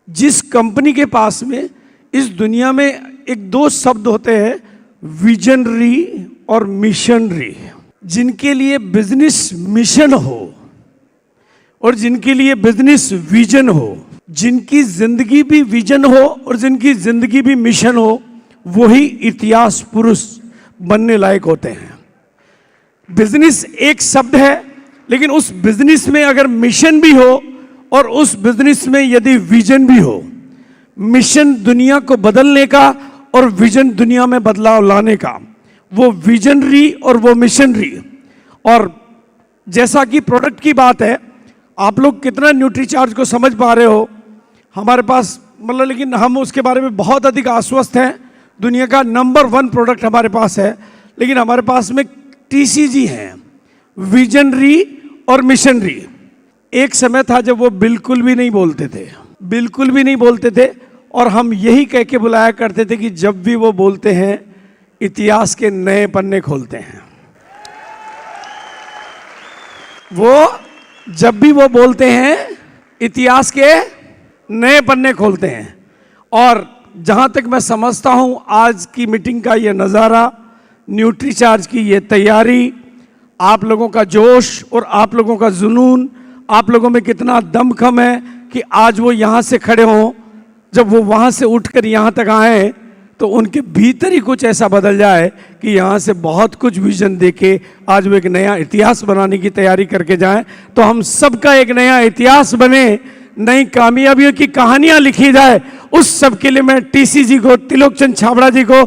जिस कंपनी के पास में इस दुनिया में एक दो शब्द होते हैं, विजनरी और मिशनरी, जिनके लिए बिजनेस मिशन हो और जिनके लिए बिजनेस विजन हो, जिनकी जिंदगी भी विजन हो और जिनकी जिंदगी भी मिशन हो, वही इतिहास पुरुष बनने लायक होते हैं। बिजनेस एक शब्द है, लेकिन उस बिजनेस में अगर मिशन भी हो और उस बिजनेस में यदि विजन भी हो, मिशन दुनिया को बदलने का और विजन दुनिया में बदलाव लाने का, वो विजनरी और वो मिशनरी। और जैसा कि प्रोडक्ट की बात है, आप लोग कितना न्यूट्रीचार्ज को समझ पा रहे हो हमारे पास, मतलब, लेकिन हम उसके बारे में बहुत अधिक आश्वस्त हैं। दुनिया का नंबर 1 प्रोडक्ट हमारे पास है, लेकिन हमारे पास में टीसीजी है, विजनरी और मिशनरी। एक समय था जब वो बिल्कुल भी नहीं बोलते थे, बिल्कुल भी नहीं बोलते थे, और हम यही कह के बुलाया करते थे कि जब भी वो बोलते हैं इतिहास के नए पन्ने खोलते हैं। वो जब भी वो बोलते हैं इतिहास के नए पन्ने खोलते हैं। और जहां तक मैं समझता हूं, आज की मीटिंग का ये नज़ारा, न्यूट्रीचार्ज की ये तैयारी, आप लोगों का जोश और आप लोगों का जुनून, आप लोगों में कितना दमखम है कि आज वो यहाँ से खड़े हों। जब वो वहाँ से उठकर यहाँ तक आए तो उनके भीतर ही कुछ ऐसा बदल जाए कि यहाँ से बहुत कुछ विजन देके आज वो एक नया इतिहास बनाने की तैयारी करके जाएं। तो हम सबका एक नया इतिहास बने, नई कामयाबियों की कहानियां लिखी जाए, उस सब के लिए मैं टीसी जी को, त्रिलोक चंद छाबड़ा जी को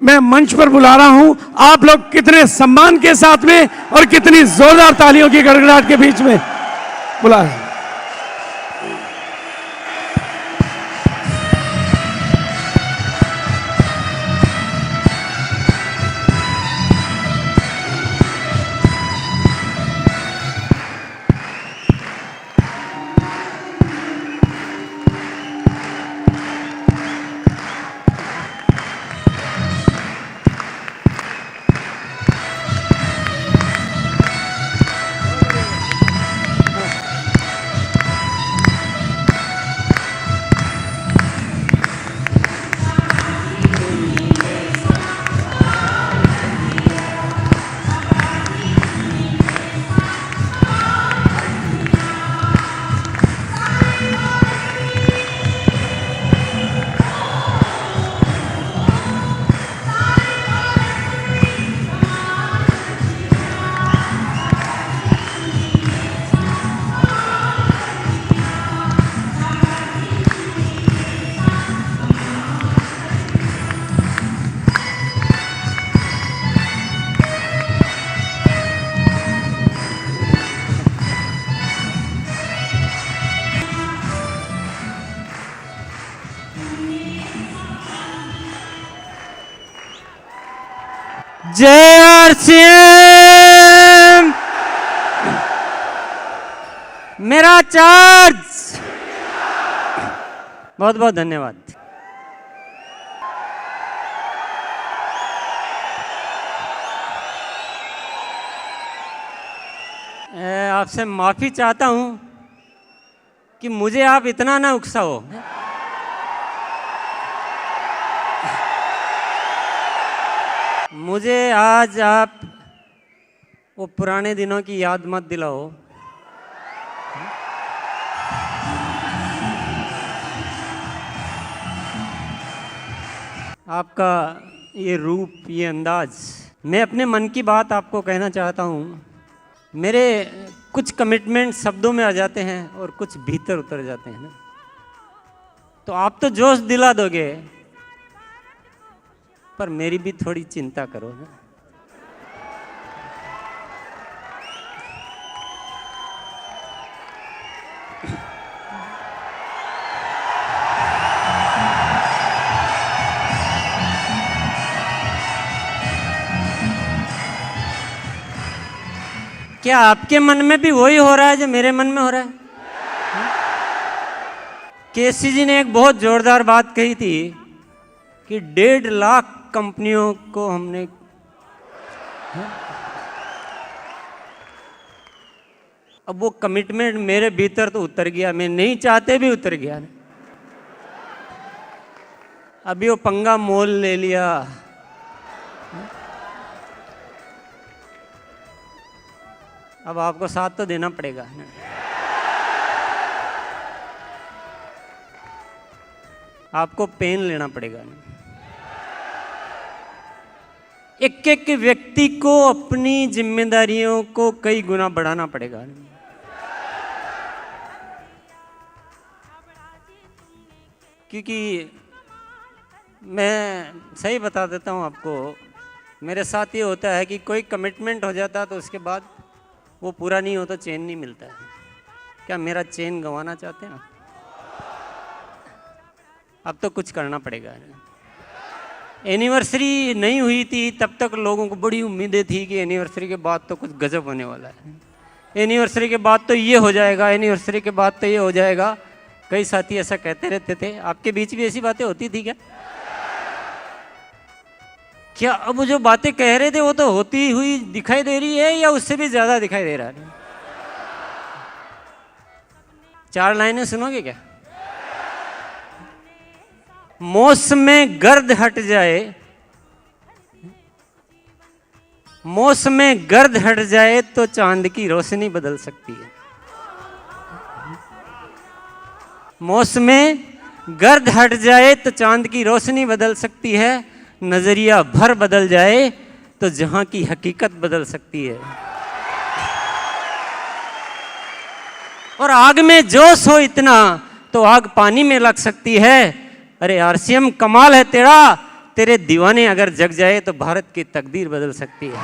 मैं मंच पर बुला रहा हूं। आप लोग कितने सम्मान के साथ में और कितनी जोरदार तालियों की गड़गड़ाहट के बीच में बुला रहे हैं। जय आरसीएम, मेरा चार्ज। बहुत बहुत धन्यवाद। आपसे माफी चाहता हूं कि मुझे आप इतना ना उकसाओ। मुझे आज आप वो पुराने दिनों की याद मत दिलाओ। आपका ये रूप, ये अंदाज, मैं अपने मन की बात आपको कहना चाहता हूँ। मेरे कुछ कमिटमेंट शब्दों में आ जाते हैं और कुछ भीतर उतर जाते हैं ना, तो आप तो जोश दिला दोगे, पर मेरी भी थोड़ी चिंता करो ना। क्या आपके मन में भी वही हो रहा है जो मेरे मन में हो रहा है? केसी जी ने एक बहुत जोरदार बात कही थी कि 1.5 लाख कंपनियों को हमने, अब वो कमिटमेंट मेरे भीतर तो उतर गया, मैं नहीं चाहते भी उतर गया। अभी वो पंगा मोल ले लिया। अब आपको साथ तो देना पड़ेगा। आपको पेन लेना पड़ेगा। एक एक व्यक्ति को अपनी जिम्मेदारियों को कई गुना बढ़ाना पड़ेगा। क्योंकि मैं सही बता देता हूँ आपको, मेरे साथ ये होता है कि कोई कमिटमेंट हो जाता है तो उसके बाद वो पूरा नहीं होता, चैन नहीं मिलता है। क्या मेरा चैन गंवाना चाहते हैं? अब तो कुछ करना पड़ेगा। एनिवर्सरी नहीं हुई थी तब तक लोगों को बड़ी उम्मीदें थी कि एनिवर्सरी के बाद तो कुछ गजब होने वाला है, एनिवर्सरी के बाद तो ये हो जाएगा, एनिवर्सरी के बाद तो ये हो जाएगा। कई साथी ऐसा कहते रहते थे। आपके बीच भी ऐसी बातें होती थी क्या? क्या अब जो बातें कह रहे थे वो तो होती हुई दिखाई दे रही है या उससे भी ज्यादा दिखाई दे रहा है? 4 लाइनें सुनोगे क्या? मौसम गर्द हट जाए, मौसम गर्द हट जाए तो चांद की रोशनी बदल सकती है। मौसम गर्द हट जाए तो चांद की रोशनी बदल सकती है। नजरिया भर बदल जाए तो जहां की हकीकत बदल सकती है। और आग में जोश हो इतना तो आग पानी में लग सकती है। अरे आरसीएम कमाल है तेरा, तेरे दीवाने अगर जग जाए तो भारत की तकदीर बदल सकती है।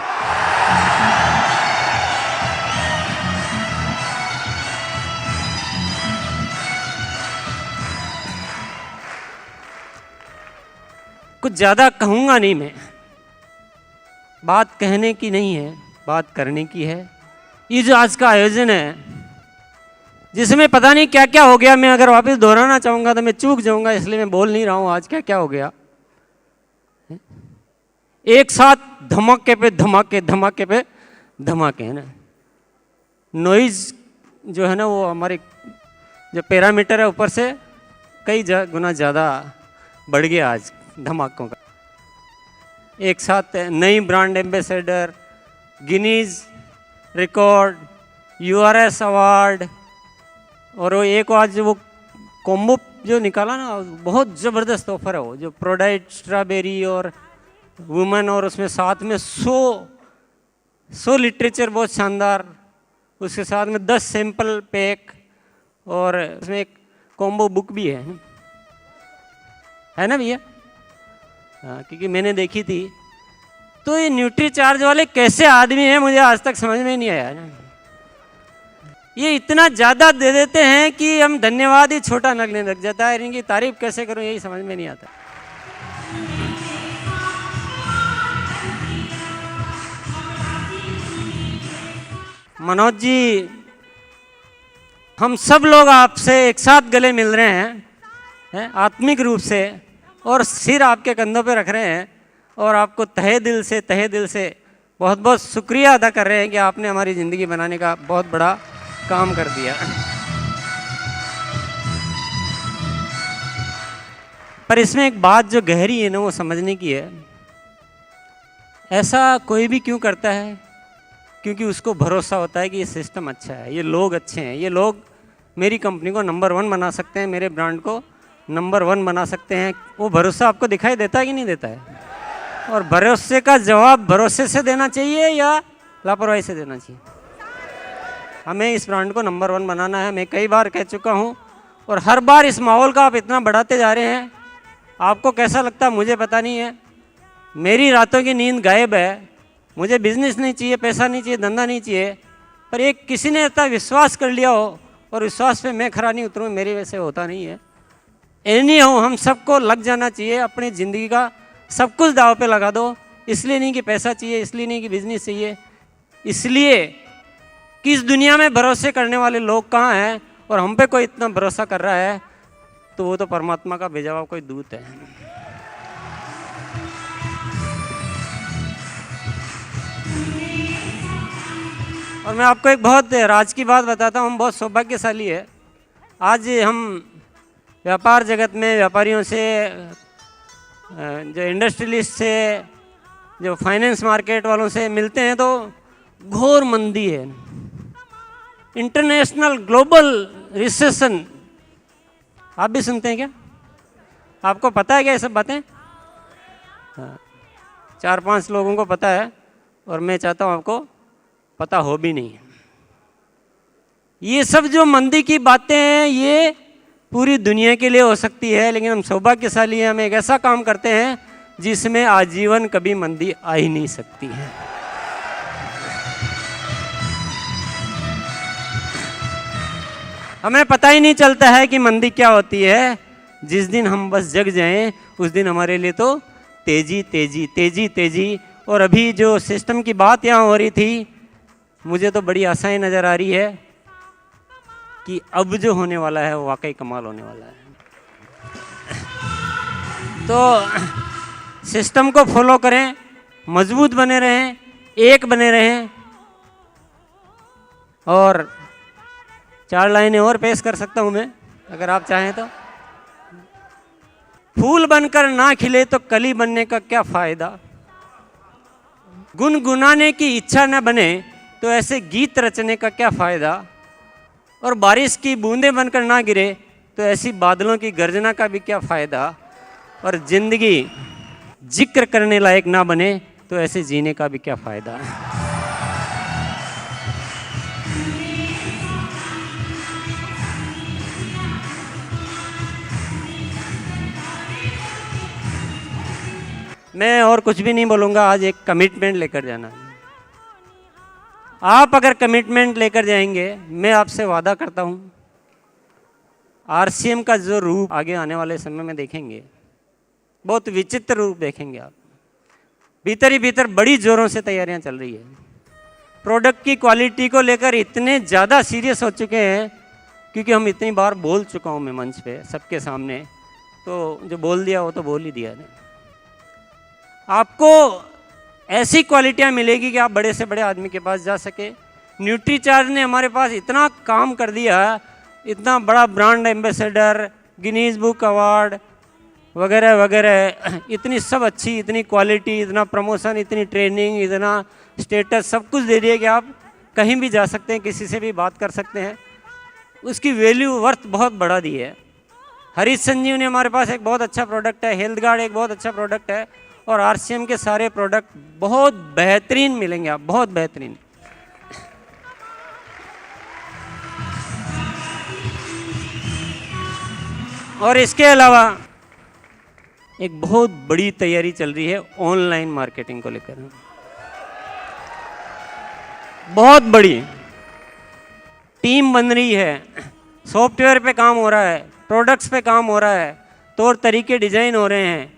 कुछ ज्यादा कहूंगा नहीं मैं, बात कहने की नहीं है, बात करने की है। ये जो आज का आयोजन है जिसमें पता नहीं क्या क्या हो गया, मैं अगर वापस दोहराना चाहूंगा तो मैं चूक जाऊंगा, इसलिए मैं बोल नहीं रहा हूं आज क्या क्या हो गया। एक साथ धमाके पे धमाके, धमाके पे धमाके, है ना। नॉइज जो है ना वो हमारे जो पैरामीटर है ऊपर से कई गुना ज़्यादा बढ़ गया आज धमाकों का। एक साथ नई brand ambassador, Guinness record, URS award, और वो एक आज वो कॉम्बो जो निकाला ना, बहुत ज़बरदस्त ऑफर है वो, जो प्रोडाइट स्ट्रॉबेरी और वुमेन, और उसमें साथ में 100 लिटरेचर बहुत शानदार, उसके साथ में 10 सैंपल पैक, और उसमें एक कॉम्बो बुक भी है ना भैया? हाँ, क्योंकि मैंने देखी थी। तो ये न्यूट्री चार्ज वाले कैसे आदमी हैं मुझे आज तक समझ में नहीं आया ना। ये इतना ज़्यादा दे देते हैं कि हम धन्यवाद ही छोटा लगने लग जाता है, इनकी तारीफ कैसे करूं यही समझ में नहीं आता। मनोज जी, हम सब लोग आपसे एक साथ गले मिल रहे हैं आत्मिक रूप से, और सिर आपके कंधों पे रख रहे हैं, और आपको तहे दिल से बहुत बहुत शुक्रिया अदा कर रहे हैं कि आपने हमारी ज़िंदगी बनाने का बहुत बड़ा काम कर दिया। पर इसमें एक बात जो गहरी है ना वो समझने की है। ऐसा कोई भी क्यों करता है? क्योंकि उसको भरोसा होता है कि ये सिस्टम अच्छा है, ये लोग अच्छे हैं, ये लोग मेरी कंपनी को नंबर 1 बना सकते हैं, मेरे ब्रांड को नंबर 1 बना सकते हैं। वो भरोसा आपको दिखाई देता है कि नहीं देता है? और भरोसे का जवाब भरोसे से देना चाहिए या लापरवाही से देना चाहिए? हमें इस ब्रांड को नंबर 1 बनाना है। मैं कई बार कह चुका हूँ, और हर बार इस माहौल का आप इतना बढ़ाते जा रहे हैं। आपको कैसा लगता है मुझे पता नहीं है, मेरी रातों की नींद गायब है। मुझे बिजनेस नहीं चाहिए, पैसा नहीं चाहिए, धंधा नहीं चाहिए, पर एक किसी ने इतना विश्वास कर लिया हो और विश्वास पे मैं खरा नहीं उतरूँ, मेरी वजह से होता नहीं है। एनी हो, हम सबको लग जाना चाहिए, अपनी ज़िंदगी का सब कुछ दाव पे लगा दो। इसलिए नहीं कि पैसा चाहिए, इसलिए नहीं कि बिजनेस चाहिए, इसलिए कि इस दुनिया में भरोसे करने वाले लोग कहाँ हैं, और हम पे कोई इतना भरोसा कर रहा है तो वो तो परमात्मा का भेजा हुआ कोई दूत है। और मैं आपको एक बहुत राज की बात बताता हूँ, हम बहुत सौभाग्यशाली है। आज हम व्यापार जगत में व्यापारियों से जो इंडस्ट्रियलिस्ट से, जो फाइनेंस मार्केट वालों से मिलते हैं तो घोर मंदी है, इंटरनेशनल ग्लोबल रिसेशन। आप भी सुनते हैं क्या? आपको पता है क्या ये सब बातें? हाँ, 4-5 लोगों को पता है और मैं चाहता हूँ आपको पता हो भी नहीं। ये सब जो मंदी की बातें हैं ये पूरी दुनिया के लिए हो सकती है, लेकिन हम सौभाग्यशाली हैं, हम एक ऐसा काम करते हैं जिसमें आजीवन कभी मंदी आ ही नहीं सकती है। हमें पता ही नहीं चलता है कि मंदी क्या होती है। जिस दिन हम बस जग जाएं उस दिन हमारे लिए तो तेजी तेजी तेजी तेजी। और अभी जो सिस्टम की बात यहाँ हो रही थी, मुझे तो बड़ी आशाएं नज़र आ रही है कि अब जो होने वाला है वो वाकई कमाल होने वाला है। तो सिस्टम को फॉलो करें, मजबूत बने रहें, एक बने रहें। और 4 लाइनें और पेश कर सकता हूं मैं, अगर आप चाहें तो। फूल बनकर ना खिले तो कली बनने का क्या फायदा, गुनगुनाने की इच्छा न बने तो ऐसे गीत रचने का क्या फायदा, और बारिश की बूंदें बनकर ना गिरे तो ऐसी बादलों की गर्जना का भी क्या फायदा, और जिंदगी जिक्र करने लायक ना बने तो ऐसे जीने का भी क्या फायदा। मैं और कुछ भी नहीं बोलूँगा, आज एक कमिटमेंट लेकर जाना है। आप अगर कमिटमेंट लेकर जाएंगे, मैं आपसे वादा करता हूँ आरसीएम का जो रूप आगे आने वाले समय में देखेंगे, बहुत विचित्र रूप देखेंगे आप। भीतर ही भीतर बड़ी जोरों से तैयारियां चल रही है। प्रोडक्ट की क्वालिटी को लेकर इतने ज़्यादा सीरियस हो चुके हैं, क्योंकि हम इतनी बार बोल चुका हूँ मैं मंच पे सबके सामने, तो जो बोल दिया वो तो बोल ही दिया ने। आपको ऐसी क्वालिटियाँ मिलेगी कि आप बड़े से बड़े आदमी के पास जा सके। न्यूट्रीचार्ज ने हमारे पास इतना काम कर दिया, इतना बड़ा brand ambassador, Guinness book award वगैरह वगैरह, इतनी सब अच्छी, इतनी क्वालिटी, इतना प्रमोशन, इतनी ट्रेनिंग, इतना स्टेटस, सब कुछ दे दिया कि आप कहीं भी जा सकते हैं, किसी से भी बात कर सकते हैं। उसकी वैल्यू वर्थ बहुत बढ़ा दी है। हरीश संजीवनी हमारे पास एक बहुत अच्छा प्रोडक्ट है, हेल्थ गार्ड एक बहुत अच्छा प्रोडक्ट है, और आरसीएम के सारे प्रोडक्ट बहुत बेहतरीन मिलेंगे आप, बहुत बेहतरीन। और इसके अलावा एक बहुत बड़ी तैयारी चल रही है ऑनलाइन मार्केटिंग को लेकर, बहुत बड़ी टीम बन रही है, सॉफ्टवेयर पे काम हो रहा है, प्रोडक्ट्स पे काम हो रहा है, तौर तरीके डिजाइन हो रहे हैं,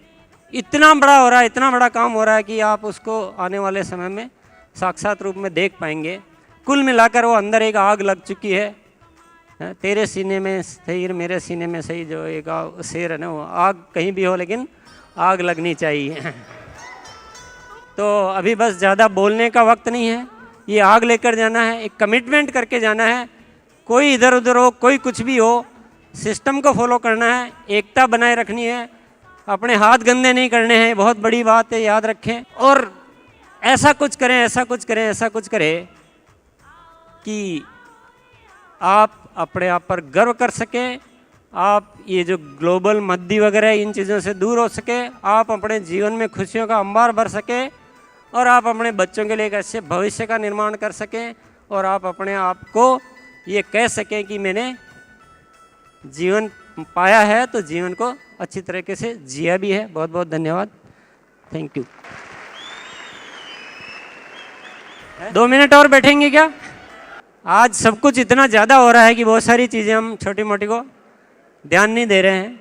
इतना बड़ा हो रहा है, इतना बड़ा काम हो रहा है कि आप उसको आने वाले समय में साक्षात रूप में देख पाएंगे। कुल मिलाकर वो अंदर एक आग लग चुकी है। तेरे सीने में सही मेरे सीने में सही, जो एक शेर है ना, वो आग कहीं भी हो लेकिन आग लगनी चाहिए। तो अभी बस ज़्यादा बोलने का वक्त नहीं है, ये आग लेकर जाना है, एक कमिटमेंट करके जाना है। कोई इधर उधर हो, कोई कुछ भी हो, सिस्टम को फॉलो करना है, एकता बनाए रखनी है, अपने हाथ गंदे नहीं करने हैं, बहुत बड़ी बात है, याद रखें। और ऐसा कुछ करें, ऐसा कुछ करें, ऐसा कुछ करें कि आप अपने आप पर गर्व कर सकें, आप ये जो ग्लोबल मंदी वगैरह इन चीज़ों से दूर हो सके, आप अपने जीवन में खुशियों का अंबार भर सकें, और आप अपने बच्चों के लिए एक अच्छे भविष्य का निर्माण कर सकें, और आप अपने आप को ये कह सकें कि मैंने जीवन पाया है तो जीवन को अच्छी तरीके से जिया भी है। बहुत बहुत धन्यवाद, थैंक यू। 2 मिनट और बैठेंगे क्या? आज सब कुछ इतना ज़्यादा हो रहा है कि बहुत सारी चीज़ें हम छोटी मोटी को ध्यान नहीं दे रहे हैं।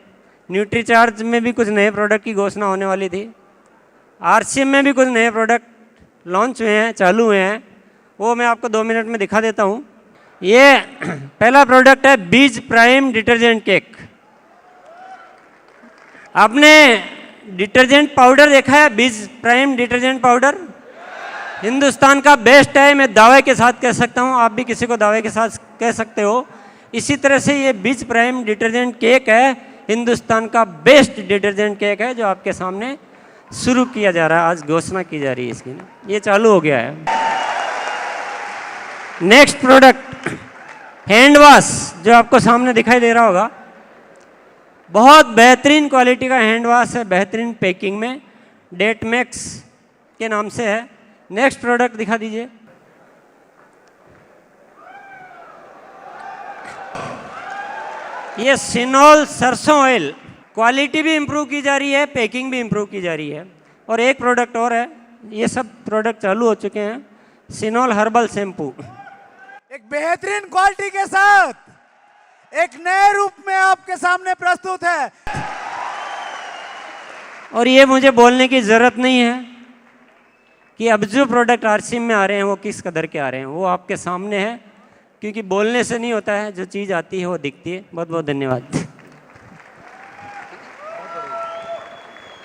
न्यूट्रीचार्ज में भी कुछ नए प्रोडक्ट की घोषणा होने वाली थी, आरसीएम में भी कुछ नए प्रोडक्ट लॉन्च हुए हैं, चालू हुए हैं, वो मैं आपको 2 मिनट में दिखा देता हूँ। ये पहला प्रोडक्ट है बीज प्राइम डिटर्जेंट केक। आपने डिटर्जेंट पाउडर देखा है? बीज प्राइम डिटर्जेंट पाउडर हिंदुस्तान का बेस्ट है, मैं दावे के साथ कह सकता हूँ, आप भी किसी को दावे के साथ कह सकते हो। इसी तरह से ये बीज प्राइम डिटर्जेंट केक है, हिंदुस्तान का बेस्ट डिटर्जेंट केक है जो आपके सामने शुरू किया जा रहा है, आज घोषणा की जा रही है इसकी ना, ये चालू हो गया है। नेक्स्ट प्रोडक्ट हैंड वॉश, जो आपको सामने दिखाई दे रहा होगा, बहुत बेहतरीन क्वालिटी का हैंड वॉश है, बेहतरीन पैकिंग में, डेट मैक्स के नाम से है। नेक्स्ट प्रोडक्ट दिखा दीजिए। ये सिनोल सरसों ऑयल, क्वालिटी भी इम्प्रूव की जा रही है, पैकिंग भी इम्प्रूव की जा रही है। और एक प्रोडक्ट और है, ये सब प्रोडक्ट चालू हो चुके हैं, सिनोल हर्बल शैम्पू। एक बेहतरीन क्वालिटी के साथ एक नए रूप में आपके सामने प्रस्तुत है। और ये मुझे बोलने की ज़रूरत नहीं है कि अब जो प्रोडक्ट आरसीएम में आ रहे हैं वो किस कदर के आ रहे हैं, वो आपके सामने है, क्योंकि बोलने से नहीं होता है, जो चीज़ आती है वो दिखती है। बहुत बहुत धन्यवाद।